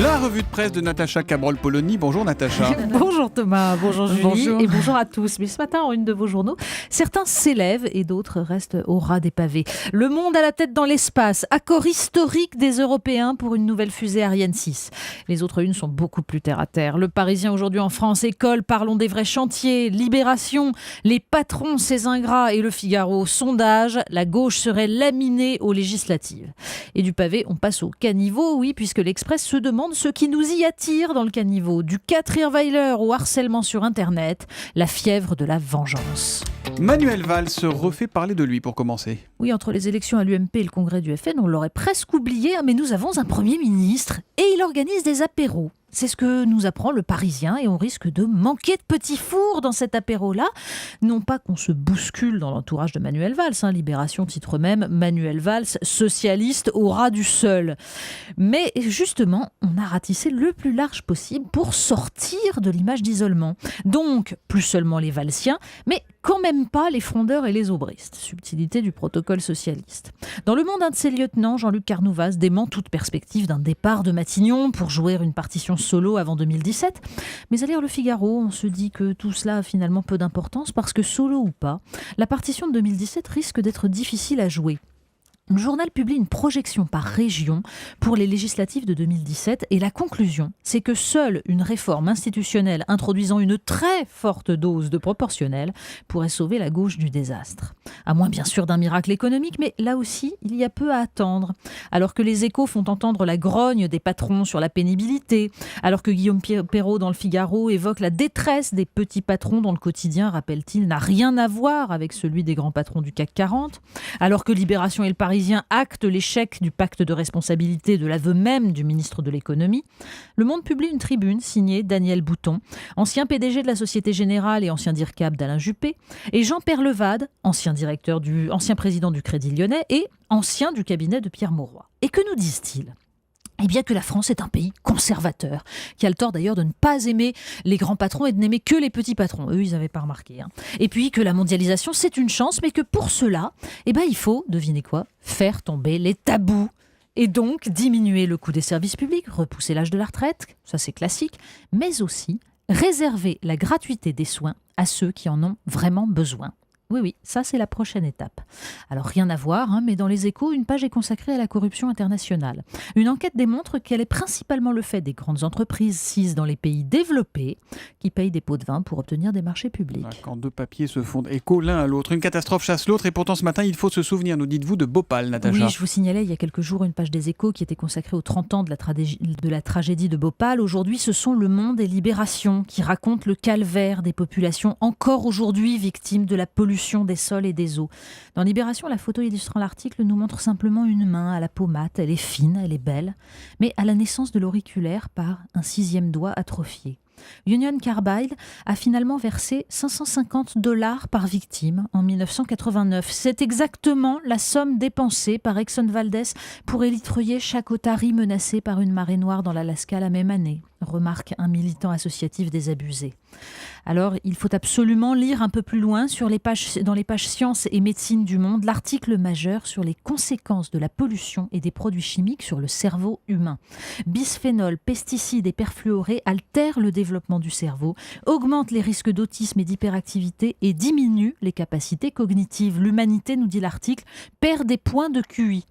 La revue de presse de Natacha Cabrol-Polony. Bonjour Natacha. Bonjour Thomas, bonjour Julie Bonjour. et bonjour à tous. Mais ce matin, en une de vos journaux, certains s'élèvent et d'autres restent au ras des pavés. Le monde à la tête dans l'espace, accord historique des Européens pour une nouvelle fusée Ariane 6. Les autres unes sont beaucoup plus terre à terre. Le Parisien aujourd'hui en France, École, parlons des vrais chantiers, Libération, les patrons, ces ingrats et Le Figaro, sondage, la gauche serait laminée aux législatives. Et du pavé, on passe au caniveau, oui, puisque l'Express se demande ce qui nous y attire dans le caniveau. Du Katrierweiler au harcèlement sur Internet, la fièvre de la vengeance. Manuel Valls se refait parler de lui pour commencer. Oui, entre les élections à l'UMP et le congrès du FN, on l'aurait presque oublié, mais nous avons un Premier ministre et il organise des apéros. C'est ce que nous apprend le Parisien et on risque de manquer de petits fours dans cet apéro-là. Non pas qu'on se bouscule dans l'entourage de Manuel Valls, Libération titre même Manuel Valls, socialiste au ras du sol. Mais justement, on a ratissé le plus large possible pour sortir de l'image d'isolement. Donc, plus seulement les Valsiens, mais quand même pas les frondeurs et les aubristes. Subtilité du protocole socialiste. Dans Le Monde, un de ses lieutenants, Jean-Luc Carnouvaz, dément toute perspective d'un départ de Matignon pour jouer une partition solo avant 2017. Mais à lire Le Figaro, on se dit que tout cela a finalement peu d'importance parce que solo ou pas, la partition de 2017 risque d'être difficile à jouer. Le journal publie une projection par région pour les législatives de 2017 et la conclusion, c'est que seule une réforme institutionnelle introduisant une très forte dose de proportionnel pourrait sauver la gauche du désastre. À moins bien sûr d'un miracle économique, mais là aussi, il y a peu à attendre. Alors que les Échos font entendre la grogne des patrons sur la pénibilité, alors que Guillaume Perrault dans Le Figaro évoque la détresse des petits patrons dont le quotidien, rappelle-t-il, n'a rien à voir avec celui des grands patrons du CAC 40, alors que Libération et le Parisien acte l'échec du pacte de responsabilité de l'aveu même du ministre de l'économie, Le Monde publie une tribune signée Daniel Bouton, ancien PDG de la Société Générale et ancien DIRCAP d'Alain Juppé, et Jean Peyrelevade, ancien président du Crédit Lyonnais et ancien du cabinet de Pierre Mauroy. Et que nous disent-ils ? Eh bien que la France est un pays conservateur, qui a le tort d'ailleurs de ne pas aimer les grands patrons et de n'aimer que les petits patrons. Eux, ils n'avaient pas remarqué. Et puis que la mondialisation, c'est une chance, mais que pour cela, il faut, devinez quoi, faire tomber les tabous. Et donc diminuer le coût des services publics, repousser l'âge de la retraite, ça c'est classique, mais aussi réserver la gratuité des soins à ceux qui en ont vraiment besoin. Oui, ça c'est la prochaine étape. Alors rien à voir, mais dans les Échos, une page est consacrée à la corruption internationale. Une enquête démontre qu'elle est principalement le fait des grandes entreprises sises dans les pays développés qui payent des pots de vin pour obtenir des marchés publics. Quand deux papiers se font écho l'un à l'autre, une catastrophe chasse l'autre et pourtant ce matin il faut se souvenir, nous dites-vous, de Bhopal, Natacha. Oui, je vous signalais il y a quelques jours une page des Échos qui était consacrée aux 30 ans de la tragédie de Bhopal. Aujourd'hui, ce sont Le Monde et Libération qui racontent le calvaire des populations encore aujourd'hui victimes de la pollution des sols et des eaux. Dans Libération, la photo illustrant l'article nous montre simplement une main à la peau mate. Elle est fine, elle est belle, mais à la naissance de l'auriculaire par un 6e doigt atrophié. Union Carbide a finalement versé $550 par victime en 1989. C'est exactement la somme dépensée par Exxon Valdez pour élitreiller chaque otari menacé par une marée noire dans l'Alaska la même année, remarque un militant associatif désabusé. Alors, il faut absolument lire un peu plus loin dans les pages Sciences et Médecine du Monde l'article majeur sur les conséquences de la pollution et des produits chimiques sur le cerveau humain. Bisphénol, pesticides et perfluorés altèrent le développement du cerveau, augmentent les risques d'autisme et d'hyperactivité et diminuent les capacités cognitives. L'humanité, nous dit l'article, perd des points de QI.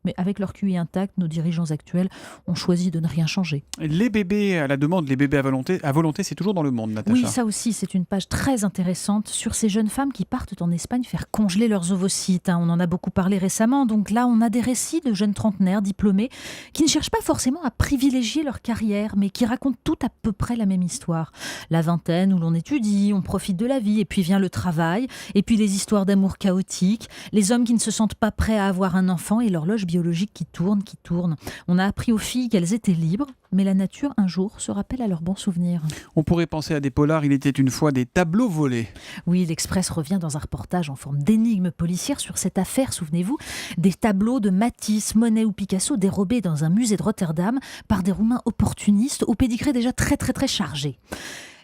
Mais avec leur QI intact, nos dirigeants actuels ont choisi de ne rien changer. Les bébés à la demande, les bébés à volonté, c'est toujours dans Le Monde, Natacha. Oui, ça aussi, c'est une page très intéressante sur ces jeunes femmes qui partent en Espagne faire congeler leurs ovocytes. On en a beaucoup parlé récemment. Donc là, on a des récits de jeunes trentenaires diplômés qui ne cherchent pas forcément à privilégier leur carrière, mais qui racontent tout à peu près la même histoire. La vingtaine où l'on étudie, on profite de la vie, et puis vient le travail, et puis les histoires d'amour chaotiques, les hommes qui ne se sentent pas prêts à avoir un enfant et l'horloge biologique qui tourne. On a appris aux filles qu'elles étaient libres, mais la nature, un jour, se rappelle à leurs bons souvenirs. On pourrait penser à des polars, il était une fois des tableaux volés. Oui, l'Express revient dans un reportage en forme d'énigme policière sur cette affaire, souvenez-vous, des tableaux de Matisse, Monet ou Picasso dérobés dans un musée de Rotterdam par des Roumains opportunistes au pédigré déjà très chargé.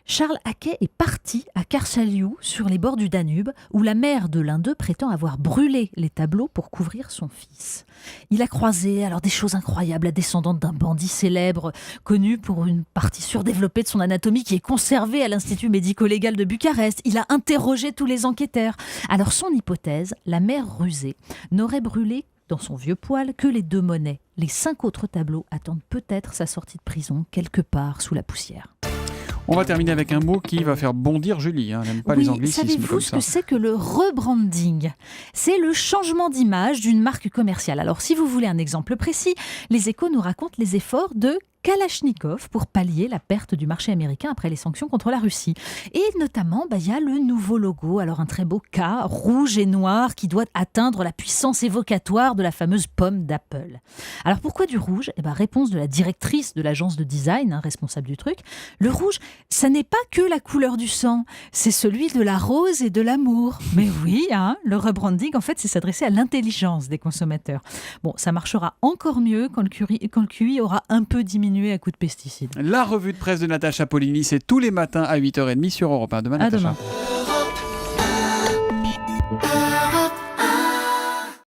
Charles Haquet est parti à Karsaliou, sur les bords du Danube, où la mère de l'un d'eux prétend avoir brûlé les tableaux pour couvrir son fils. Il a croisé alors des choses incroyables, la descendante d'un bandit célèbre, connu pour une partie surdéveloppée de son anatomie qui est conservée à l'Institut médico-légal de Bucarest. Il a interrogé tous les enquêteurs. Alors son hypothèse, la mère rusée, n'aurait brûlé dans son vieux poêle que les 2 monnaies. Les 5 autres tableaux attendent peut-être sa sortie de prison, quelque part sous la poussière. On va terminer avec un mot qui va faire bondir Julie. Elle n'aime pas les anglicismes savez-vous comme ce ça. que c'est que le rebranding ? C'est le changement d'image d'une marque commerciale. Alors, si vous voulez un exemple précis, les Échos nous racontent les efforts de Kalachnikov pour pallier la perte du marché américain après les sanctions contre la Russie. Et notamment, il y a le nouveau logo, alors un très beau K, rouge et noir, qui doit atteindre la puissance évocatoire de la fameuse pomme d'Apple. Alors pourquoi du rouge ? Réponse de la directrice de l'agence de design, responsable du truc. Le rouge, ça n'est pas que la couleur du sang, c'est celui de la rose et de l'amour. Mais oui, le rebranding, en fait, c'est s'adresser à l'intelligence des consommateurs. Bon, ça marchera encore mieux quand le QI aura un peu diminué à coups de pesticides. La revue de presse de Natacha Polony, c'est tous les matins à 8h30 sur Europe 1. Demain, À Natacha. demain.